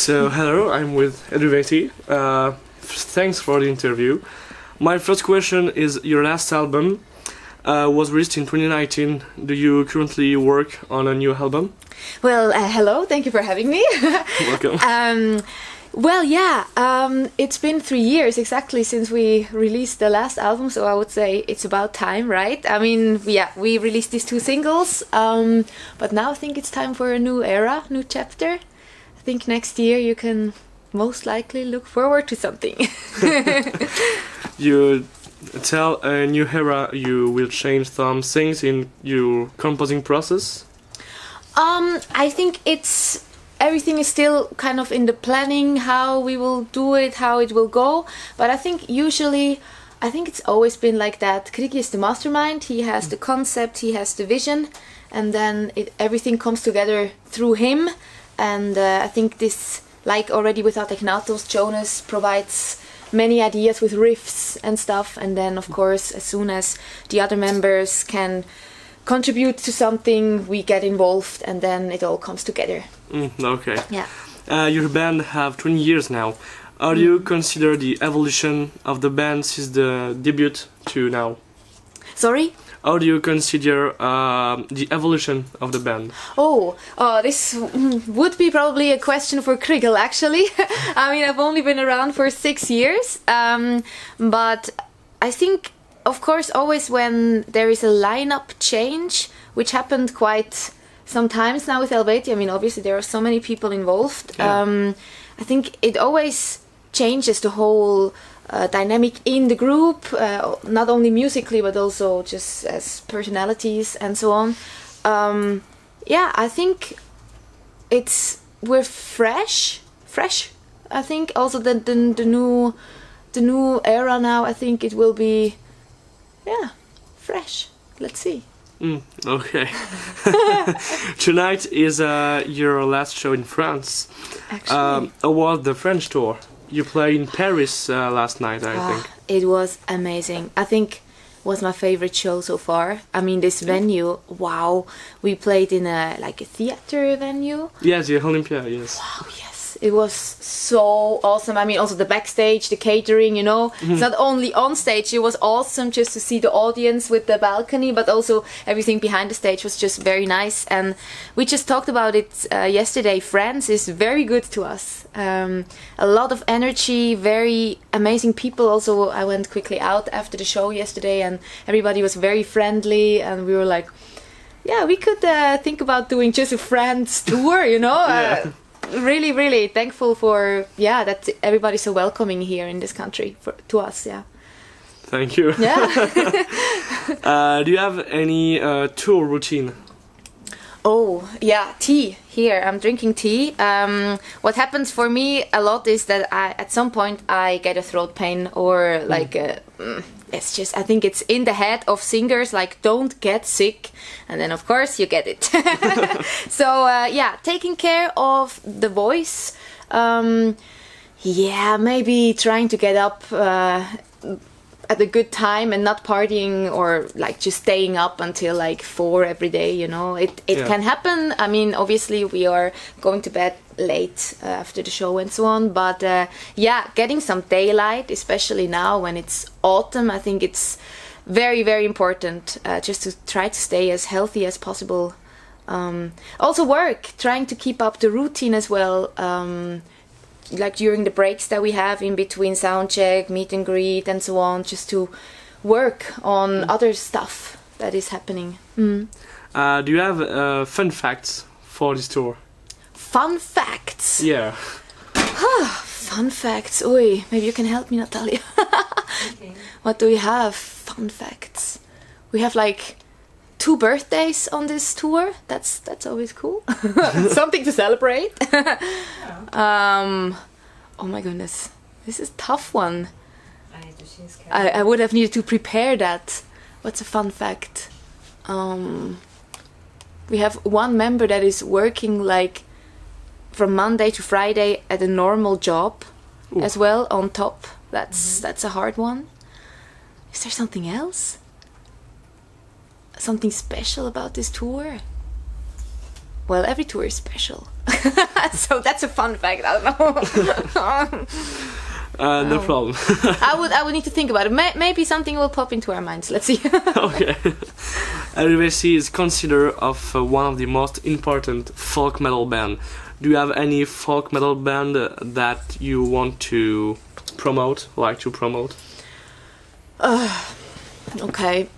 So, hello, I'm with Eluveitie. Thanks for the interview. My first question is, your last album was released in 2019. Do you currently work on a new album? Well, hello, thank you for having me. Welcome. It's been 3 years exactly since we released the last album, so I would say it's about time, right? I mean, we released these 2 singles, but now I think it's time for a new era, new chapter. I think next year you can most likely look forward to something. You tell a new era you will change some things in your composing process? I think everything is still kind of in the planning, how we will do it, how it will go. But I think it's always been like that. Krigi is the mastermind, he has the concept, he has the vision, and then everything comes together through him. And I think this, like already with Ateknatos, Jonas provides many ideas with riffs and stuff. And then, of course, as soon as the other members can contribute to something, we get involved, and then it all comes together. Okay. Yeah. Your band have 20 years now. How do you consider the evolution of the band since the debut to now? Sorry? How do you consider the evolution of the band? This would be probably a question for Krigel, actually. I mean, I've only been around for 6 years, but I think, of course, always when there is a lineup change, which happened quite sometimes now with Eluveitie, I mean, obviously there are so many people involved. Yeah. I think it always changes the whole dynamic in the group, not only musically but also just as personalities and so on. I think we're fresh. I think also the new era now. I think it will be fresh. Let's see. Okay. Tonight is your last show in France. Actually, how was the French tour? You played in Paris last night, I think. It was amazing. I think it was my favorite show so far. I mean, this venue, wow. We played in a theater venue. Yes, the Olympia, yes. Wow, yes. It was so awesome. I mean, also the backstage, the catering, you know. It's not only on stage, it was awesome just to see the audience with the balcony, but also everything behind the stage was just very nice. And we just talked about it yesterday. France is very good to us. A lot of energy, very amazing people. Also, I went quickly out after the show yesterday and everybody was very friendly, and we were like, yeah, we could think about doing just a France tour, you know. Really, really thankful for that everybody's so welcoming here in this country to us. Yeah. Thank you. Yeah. Do you have any tour routine? Oh yeah, tea. Here I'm drinking tea. What happens for me a lot is that at some point I get a throat pain or it's just, I think it's in the head of singers, like, don't get sick, and then of course you get it. So taking care of the voice, maybe trying to get up at a good time and not partying or just staying up until 4 every day, you know. It can happen. I mean, obviously we are going to bed late after the show and so on, but getting some daylight, especially now when it's autumn, I think it's very, very important, just to try to stay as healthy as possible. Also trying to keep up the routine as well, during the breaks that we have in between sound check, meet and greet and so on, just to work on other stuff that is happening. Do you have fun facts for this tour? Fun facts? Yeah. Fun facts. Oi, maybe you can help me, Natalia. Okay. What do we have? Fun facts. We have 2 birthdays on this tour. That's always cool. Something to celebrate. Oh my goodness, this is a tough one. I would have needed to prepare that. What's a fun fact? We have one member that is working from Monday to Friday at a normal job. Ooh. As well on top. That's a hard one. Is there something else? Something special about this tour? Well, every tour is special. So that's a fun fact. I don't know. No problem. I would need to think about it. Maybe something will pop into our minds. Let's see. Okay. Eluveitie is considered of one of the most important folk metal band. Do you have any folk metal band that you want to promote, like to promote? Okay.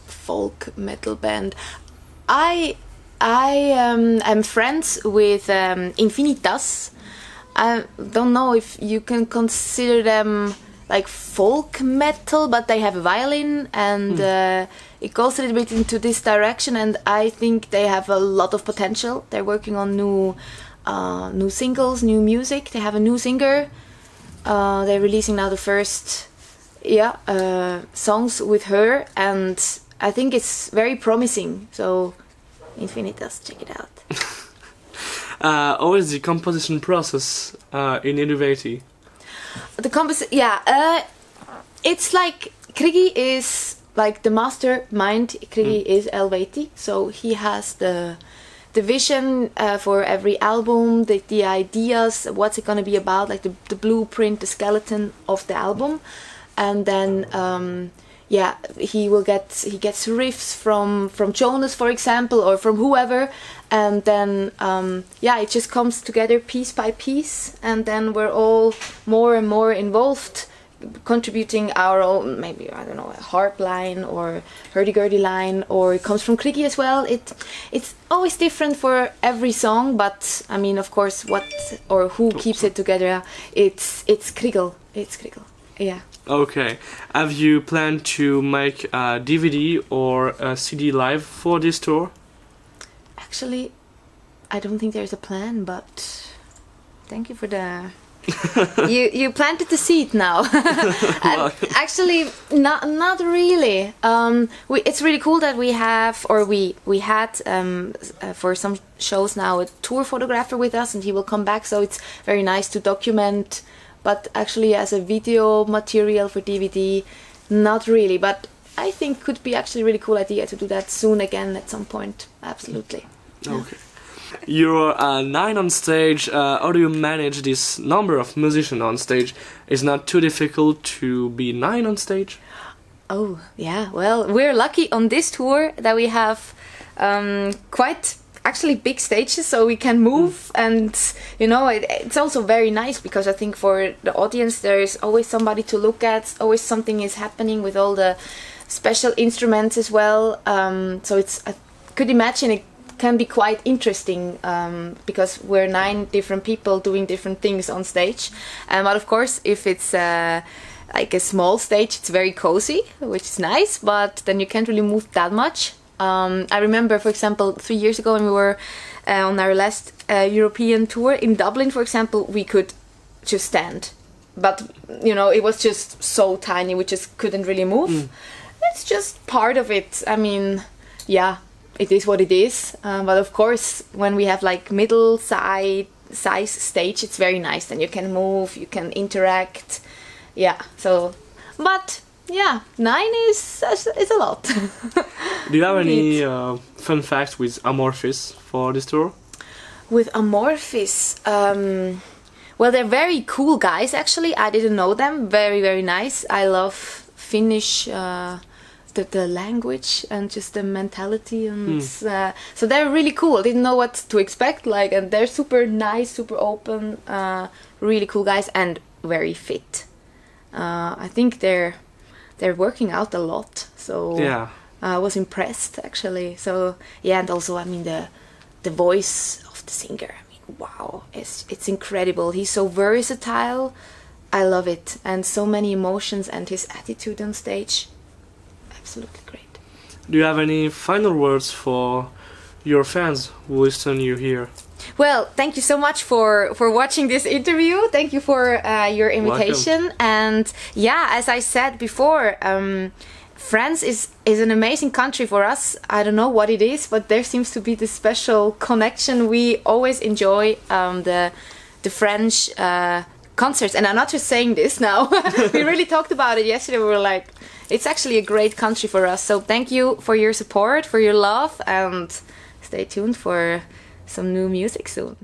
Folk metal band. I'm friends with Infinitas. I don't know if you can consider them like folk metal, but they have a violin and it goes a little bit into this direction, and I think they have a lot of potential. They're working on new singles, new music. They have a new singer. They're releasing now the first songs with her, and I think it's very promising. So Infinitas, check it out. How is the composition process in Eluveitie? The it's like Krigi is like the mastermind. Krigi is Eluveitie, so he has the vision for every album, the ideas, what's it gonna be about, like the blueprint, the skeleton of the album, and then he gets riffs from Jonas, for example, or from whoever, and then it just comes together piece by piece, and then we're all more and more involved, contributing our own, maybe, I don't know, a harp line or hurdy-gurdy line, or it comes from Krigi as well. It's always different for every song, but I mean, of course, who keeps it together, it's Krigl. It's Krigl. Yeah. Okay. Have you planned to make a DVD or a CD live for this tour? Actually, I don't think there's a plan, but thank you for the... you planted the seed now. Actually, not really. It's really cool that we have, or we had for some shows now, a tour photographer with us, and he will come back. So it's very nice to document. But actually, as a video material for DVD, not really. But I think could be actually a really cool idea to do that soon again at some point. Absolutely. Okay. You're 9 on stage. How do you manage this number of musicians on stage? Is not too difficult to be 9 on stage? Oh, yeah. Well, we're lucky on this tour that we have quite actually big stages, so we can move, and you know, it's also very nice because I think for the audience there is always somebody to look at, always something is happening with all the special instruments as well. So I could imagine it can be quite interesting because we're 9 different people doing different things on stage. But of course, if it's like a small stage, it's very cozy, which is nice, but then you can't really move that much. I remember, for example, 3 years ago when we were on our last European tour in Dublin, for example, we could just stand. But, you know, it was just so tiny, we just couldn't really move. It's just part of it. I mean, yeah, it is what it is. But of course, when we have like middle size stage, it's very nice. Then you can move, you can interact. Yeah, so, but... yeah, 9 is a lot. Do you have any fun facts with Amorphis for this tour? With Amorphis, well, they're very cool guys, actually. I didn't know them. Very, very nice. I love Finnish, the language and just the mentality. And so they're really cool. Didn't know what to expect, and they're super nice, super open, really cool guys, and very fit. I think they're working out a lot, so yeah. I was impressed, actually. So yeah, and also, I mean, the voice of the singer, I mean, wow, it's incredible. He's so versatile. I love it, and so many emotions, and his attitude on stage, absolutely great. Do you have any final words for your fans who listen you here? Well, thank you so much for watching this interview. Thank you for your invitation. Welcome. And yeah, as I said before, France is an amazing country for us. I don't know what it is, but there seems to be this special connection. We always enjoy the French concerts. And I'm not just saying this now. We really talked about it yesterday. We were like, it's actually a great country for us. So thank you for your support, for your love, and stay tuned for some new music soon.